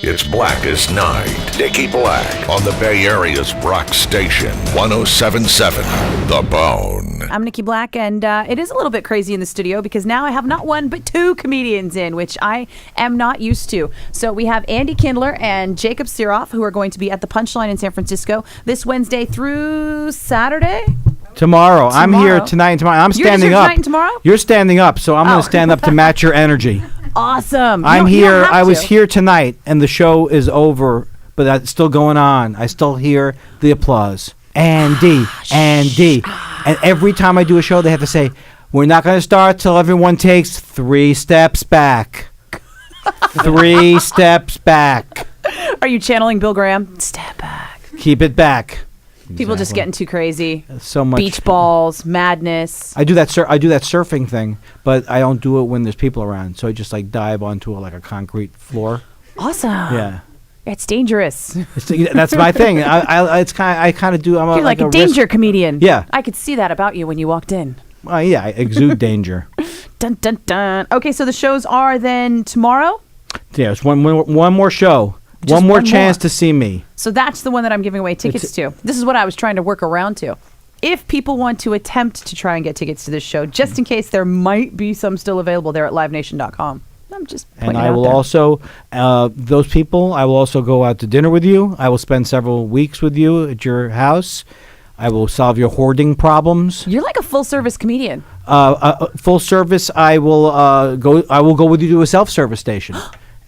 It's Black as Night. Nikki Blakk on the Bay Area's rock station, 107.7 The Bone. I'm Nikki Blakk, and it is a little bit crazy in the studio because now I have not one but two comedians in, which I am not used to. So we have Andy Kindler and Jacob Sirop, who are going to be at the Punchline in San Francisco this Wednesday through Saturday. Tomorrow. I'm here tonight and tomorrow. I'm standing You're up. tonight and tomorrow? You're standing up, so I'm going to stand up to match your energy. Awesome. I'm here. I was to. here tonight, and the show is over, but it's still going on. I still hear the applause. Andy. And every time I do a show, they have to say, we're not going to start till everyone takes 3 steps back. 3 steps back. Are you channeling Bill Graham? Step back. Keep it back. People just getting too crazy. So much beach balls, madness. I do that surfing thing, but I don't do it when there's people around. So I just like dive onto a concrete floor. Awesome. Yeah. It's dangerous. That's my thing. I kind of do. You're like a danger comedian. Yeah. I could see that about you when you walked in. Yeah, I exude danger. Dun dun dun. Okay, so the shows are then tomorrow. Yeah, it's one more show. Just one more chance to see me. So that's the one that I'm giving away tickets to. This is what I was trying to work around to. If people want to attempt to try and get tickets to this show, just in case there might be some still available there at livenation.com. I'm just pointing And it I out will there. also, those people, I will also go out to dinner with you. I will spend several weeks with you at your house. I will solve your hoarding problems. You're like a full-service comedian. Full service, I will go with you to a self-service station.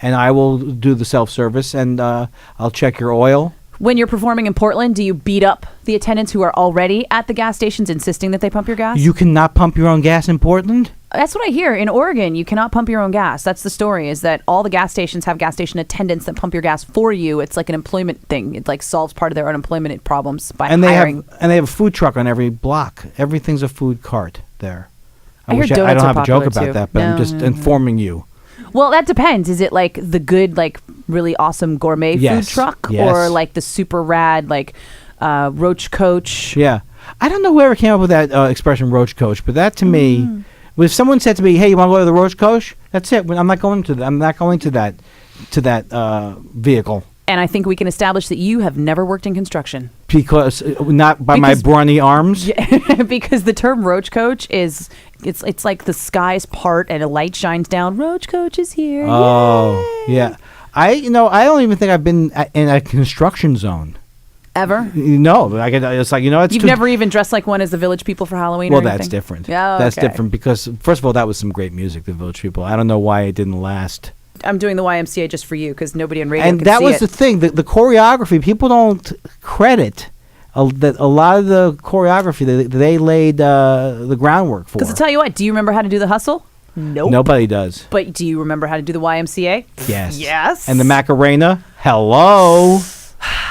And I will do the self-service, and I'll check your oil. When you're performing in Portland, do you beat up the attendants who are already at the gas stations insisting that they pump your gas? You cannot pump your own gas in Portland? That's what I hear. In Oregon, you cannot pump your own gas. That's the story, is that all the gas stations have gas station attendants that pump your gas for you. It's like an employment thing. It like solves part of their unemployment problems by hiring. They have a food truck on every block. Everything's a food cart there. I hear I donuts don't are have a joke popular, about too. that, but I'm just informing you. Well, that depends. Is it like the good, like really awesome gourmet food truck, or like the super rad, like Roach Coach? Yeah, I don't know whoever came up with that expression, Roach Coach, but that to me, if someone said to me, "Hey, you want to go to the Roach Coach?" That's it. I'm not going to that. I'm not going to that vehicle. And I think we can establish that you have never worked in construction. Because not by my brawny arms. Yeah, because the term Roach Coach is it's like the skies part and a light shines down. Roach Coach is here. Oh, yay. Yeah. I don't even think I've been in a construction zone. Ever? No, it's like, it's You've never even dressed like one as the Village People for Halloween or anything? Well, that's different. Yeah, That's different because, first of all, that was some great music, the Village People. I don't know why it didn't last. I'm doing the YMCA just for you because nobody on radio and can that see was it. the thing, the choreography, people don't credit that a lot of the choreography they laid the groundwork for. Because I'll tell you what, do you remember how to do the hustle? Nope. Nobody does. But do you remember how to do the YMCA? Yes. Yes. And the Macarena? Hello.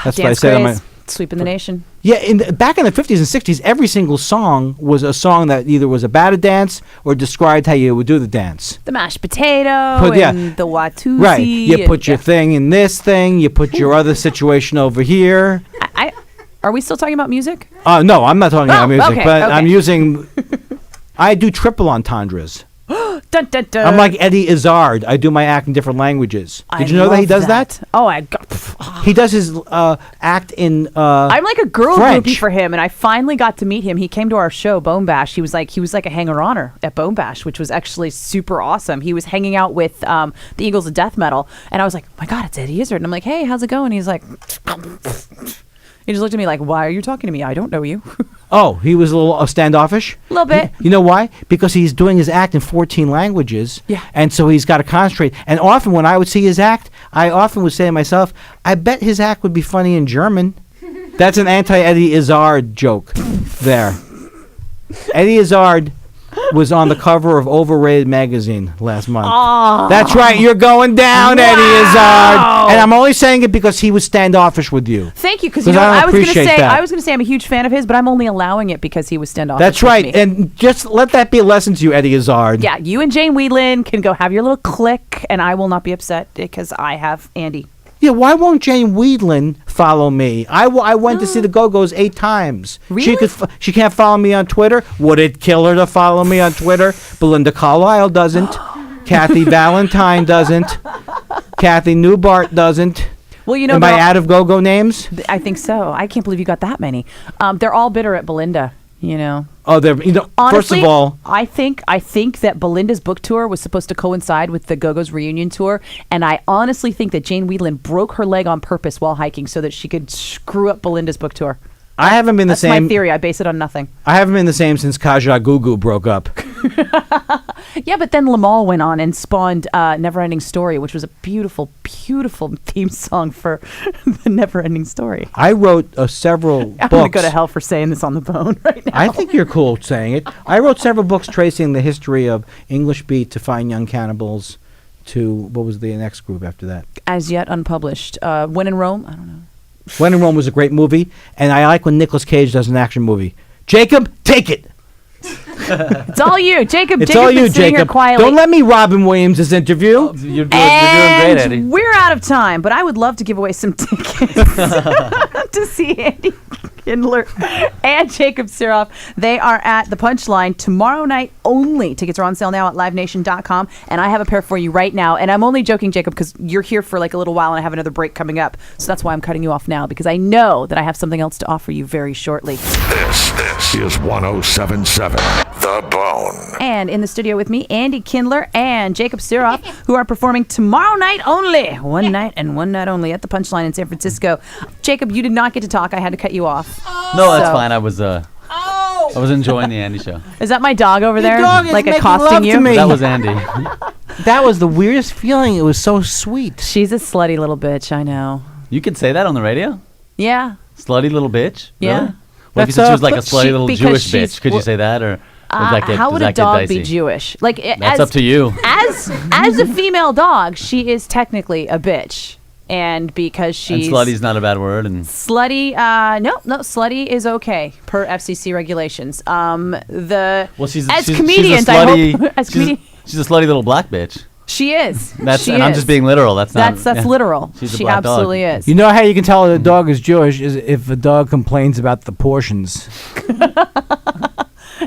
That's what I said. Craze. Sweeping the nation. Yeah, back in the 50s and 60s, every single song was a song that either was about a dance or described how you would do the dance. The mashed potato and the Watusi. Right. You put your thing in this thing. You put your other situation over here. Are we still talking about music? No, I'm not talking about music, but okay. I'm using... I do triple entendres. Dun, dun, dun. I'm like Eddie Izzard. I do my act in different languages. Did you know that he does that? Oh, he does his act in I'm like a girl French. groupie for him, and I finally got to meet him. He came to our show, Bone Bash. He was like a hanger-oner at Bone Bash, which was actually super awesome. He was hanging out with the Eagles of Death Metal, and I was like, oh my God, it's Eddie Izzard. And I'm like, hey, how's it going? He's like... He just looked at me like, why are you talking to me? I don't know you. Oh, he was a little standoffish? A little bit. You know why? Because he's doing his act in 14 languages. Yeah. And so he's got to concentrate. And often when I would see his act, I often would say to myself, I bet his act would be funny in German. That's an anti-Eddie Izzard joke there. Eddie Izzard was on the cover of Overrated magazine last month. Oh. That's right. You're going down, Eddie Izzard. And I'm only saying it because he was standoffish with you. Thank you, because I was going to say I'm a huge fan of his, but I'm only allowing it because he was standoffish. That's right. with me. And just let that be a lesson to you, Eddie Izzard. Yeah, you and Jane Whelan can go have your little clique, and I will not be upset because I have Andy. Yeah, why won't Jane Whelan follow me? I went to see the Go-Go's 8 times. Really? She can't follow me on Twitter. Would it kill her to follow me on Twitter? Belinda Carlisle doesn't. Kathy Valentine doesn't. Kathy Newbart doesn't. Well, you know, Am I out of go-go names? I think so. I can't believe you got that many. They're all bitter at Belinda. You know. Oh, they're Honestly, first of all, I think that Belinda's book tour was supposed to coincide with the Go-Go's reunion tour, and I honestly think that Jane Whelan broke her leg on purpose while hiking so that she could screw up Belinda's book tour. I haven't been the same. That's my theory. I base it on nothing. I haven't been the same since Kaja Gugu broke up. Yeah, but then Lamal went on and spawned Neverending Story, which was a beautiful, beautiful theme song for the Neverending Story. I wrote several books. I'm going to go to hell for saying this on the phone right now. I think you're cool saying it. I wrote several books tracing the history of English Beat to Fine Young Cannibals to, what was the next group after that? As yet unpublished. When in Rome? I don't know. When in Rome was a great movie, and I like when Nicolas Cage does an action movie. Jacob, take it! It's all you, Jacob. It's Jacob's all you, been sitting here Jacob. quietly. Don't let me Robin Williams' interview. You're doing great, Eddie. We're out of time, but I would love to give away some tickets to see Andy Kindler and Jacob Sirop. They are at the Punchline tomorrow night only. Tickets are on sale now at livenation.com, and I have a pair for you right now. And I'm only joking, Jacob, because you're here for like a little while, and I have another break coming up. So that's why I'm cutting you off now, because I know that I have something else to offer you very shortly. This is 1077 The Bone. And in the studio with me, Andy Kindler and Jacob Sirop, who are performing tomorrow night only. One night and one night only at the Punchline in San Francisco. Jacob, you did not get to talk. I had to cut you off. No, that's fine. I was enjoying the Andy show. Is that my dog over there? dog is Like making accosting love to you? me. That was Andy. That was the weirdest feeling. It was so sweet. She's a slutty little bitch, I know. You could say that on the radio? Yeah. Slutty little bitch? Yeah. Really? What if you That's, said she was like a but slutty she- little because Jewish she's- bitch? Could you say that? Or does that get, how would does a that get dog dicey? be Jewish? Like That's up to you. As a female dog, she is technically a bitch. And because she's... And slutty's not a bad word. And Slutty, no, slutty is okay per FCC regulations. well, she's as she's, comedians, she's a slutty, I hope, as comedians, she's a slutty little black bitch. she is. That's she and is. I'm just being literal. That's not. That's yeah. literal. She's a She black dog. absolutely is. You know how you can tell a dog is Jewish is if a dog complains about the portions.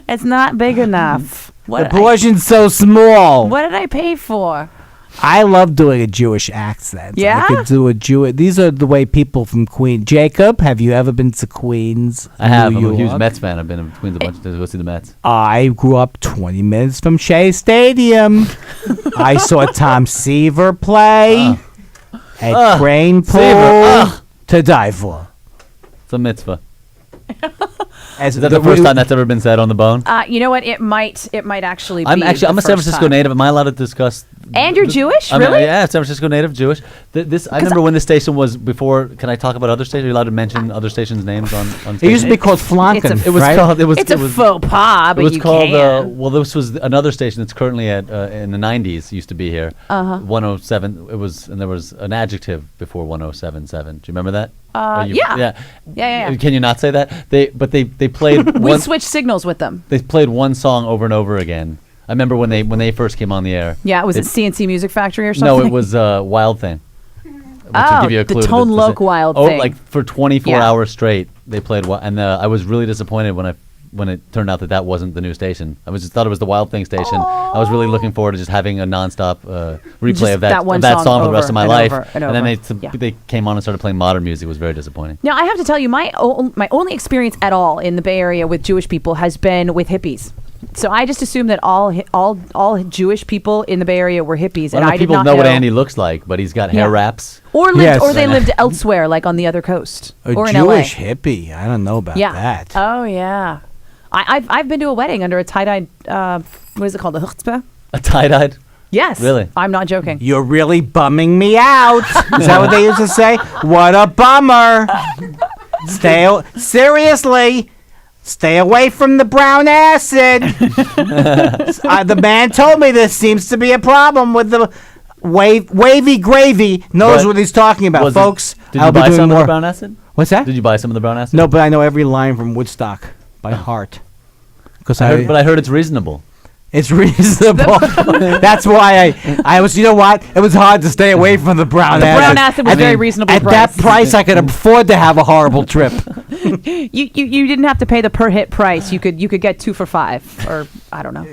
It's not big enough. The portion's so small. What did I pay for? I love doing a Jewish accent. Yeah? I could do a Jewish. These are the way people from Queens. Jacob, have you ever been to Queens? I have. New I'm a huge York? Mets fan. I've been in Queens a bunch of times to go see the Mets. I grew up 20 minutes from Shea Stadium. I saw Tom Seaver play at Crane Pool Seaver. to die for. It's a mitzvah. As Is that the first time that's ever been said on the bone? You know what? It might actually be. I'm a the San first Francisco time. native. Am I allowed to discuss? And you're Jewish? I mean, Really? yeah, San Francisco native, Jewish. I remember when this station was before. Can I talk about other stations? Are you allowed to mention other stations' names on It station? used to be called Flanken. It was right? called. It's a faux pas, but It was you called. can. Well, this was another station that's currently at in the 90s. Used to be here. 107. It was, and there was an adjective before 1077. Do you remember that? Yeah. Can you not say that? They played. We switched signals with them. They played one song over and over again. I remember when they first came on the air. Yeah, was it CNC Music Factory or something? No, it was Wild Thing. Which would give you a the clue to Tone to Loc say- Wild Oh, Thing. like for 24 Yeah. hours straight, they played. And I was really disappointed when it turned out that wasn't the new station. I just thought it was the Wild Thing station. I was really looking forward to just having a nonstop replay Just of that one song song for the rest of my over life. and then over. they came on and started playing modern music. It was very disappointing. Now, I have to tell you, my only experience at all in the Bay Area with Jewish people has been with hippies. So I just assumed that all Jewish people in the Bay Area were hippies, I and don't know I if did people not know what Andy looks like, but he's got hair Yeah. wraps. or Yes. they lived elsewhere, like on the other coast, A or in Jewish LA. hippie. I don't know about Yeah. that. Oh yeah. I've been to a wedding under a tie-dyed. What is it called? A chutzpah? A tie-dyed. Yes. Really? I'm not joking. You're really bumming me out. Is that what they used to say? What a bummer. Seriously. Stay away from the brown acid. The man told me this seems to be a problem with the wavy gravy. Knows But what he's talking about, Was it- folks. Did I'll you be buy doing some of more. the brown acid? What's that? Did you buy some of the brown acid? No, but I know every line from Woodstock by heart. Because But I heard it's reasonable. it's reasonable. That's why I was. You know what? It was hard to stay away from the brown acid. brown acid was very reasonable At that price, I could afford to have a horrible trip. You didn't have to pay the per hit price. You could get 2 for $5, or I don't know.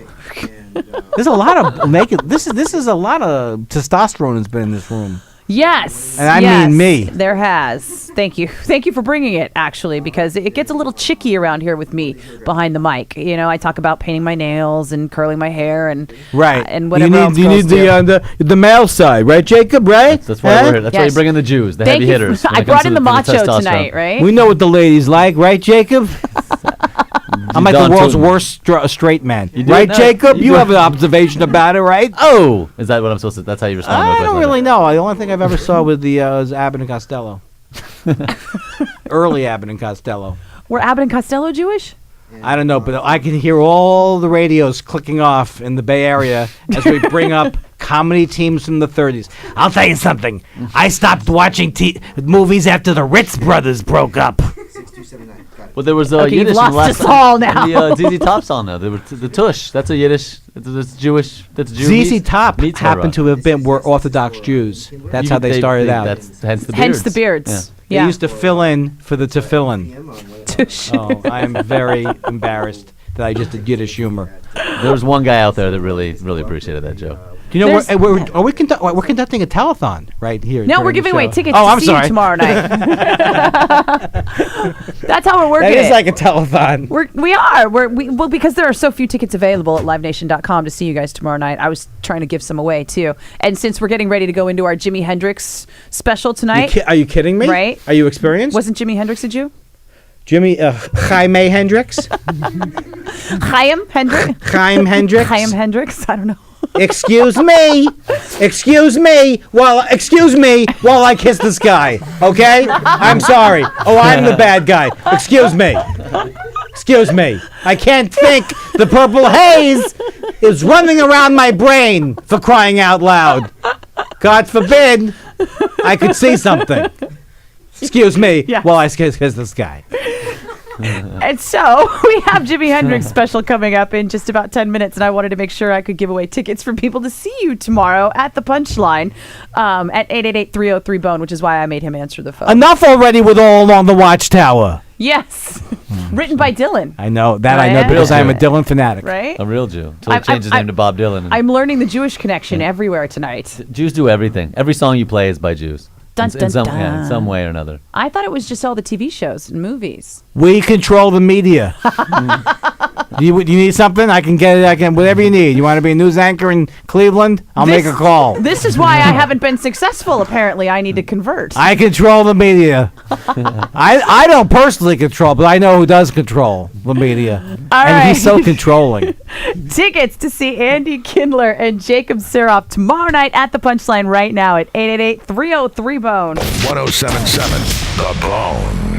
There's a lot of naked. This is a lot of testosterone has been in this room. Yes. And I yes, mean me. There has. Thank you. Thank you for bringing it, actually, because it gets a little chicky around here with me behind the mic. You know, I talk about painting my nails and curling my hair and Right. and whatever else you girls need do. the male side, right, Jacob? Right? That's why we're here. That's why Yes. you bring in the Jews, the Thank heavy you. hitters. when I it comes brought to in the for macho testosterone. tonight, right? We know what the ladies like, right, Jacob? I'm like the Don world's Tootin. worst straight man. do? Right, No, Jacob? you You do. have an observation about it, right? Oh, is that what I'm supposed to? That's how you respond to a I question don't like really that. know. The only thing I've ever saw with the was Abbott and Costello. Early Abbott and Costello. Were Abbott and Costello Jewish? I don't know, but I can hear all the radios clicking off in the Bay Area as we bring up comedy teams from the 30s. I'll tell you something. I stopped watching movies after the Ritz brothers broke up. 6279. Got it. Well, there was Okay, you've Yiddish lost from last us all now. The ZZ Top song now. There were the Tush. That's a Yiddish. That's Jewish. That's Jew. ZZ Top meets happened to Torah. have been were Orthodox Jews. That's how they started out. That's hence the beards. Hence the beards. They used to fill in for the tefillin. PM on way Oh, I am very embarrassed that I just did Yiddish humor. There was one guy out there that really appreciated that joke. Do you know There's- we're conducting a telethon right here? No, during we're the giving away show. tickets Oh, to I'm see sorry. you tomorrow night. That's how we're working That is it. like a telethon. Well, because there are so few tickets available at livenation.com to see you guys tomorrow night. I was trying to give some away too. And since we're getting ready to go into our Jimi Hendrix special tonight, Are you kidding me? Right. Are you experienced? wasn't Jimi Hendrix a Jew? Jimmy Jaime Hendrix? Chaim Hendrix? Chaim Hendrix? Chaim Hendrix? I don't know. Excuse me while I kiss this guy. Okay? I'm sorry. Oh, I'm the bad guy. Excuse me. I can't think. The purple haze is running around my brain, for crying out loud. God forbid I could see something. Excuse me Yeah. while I kiss this guy. And so we have Jimi Hendrix special coming up in just about 10 minutes, and I wanted to make sure I could give away tickets for people to see you tomorrow at the Punchline at 888-303-BONE, which is why I made him answer the phone. Enough already with All Along the Watchtower. Yes. Written by Dylan, I know that. I know Right. because I am a Real Dylan fanatic. right? A real Jew. Until I'm- he changed his I'm- name to Bob Dylan. I'm learning the Jewish connection everywhere tonight. Jews do everything. Every song you play is by Jews. Dun, in dun, some, dun. yeah, in some way or another. I thought it was just all the TV shows and movies. We control the media. you need something? I can get it. I can whatever you need. You want to be a news anchor in Cleveland? I'll make a call. This is why I haven't been successful. Apparently, I need to convert. I control the media. I don't personally control, but I know who does control the media. All and he's so right. controlling. Tickets to see Andy Kindler and Jacob Sirop tomorrow night at the Punchline right now at 888-303-BONE. 1077 The Bone.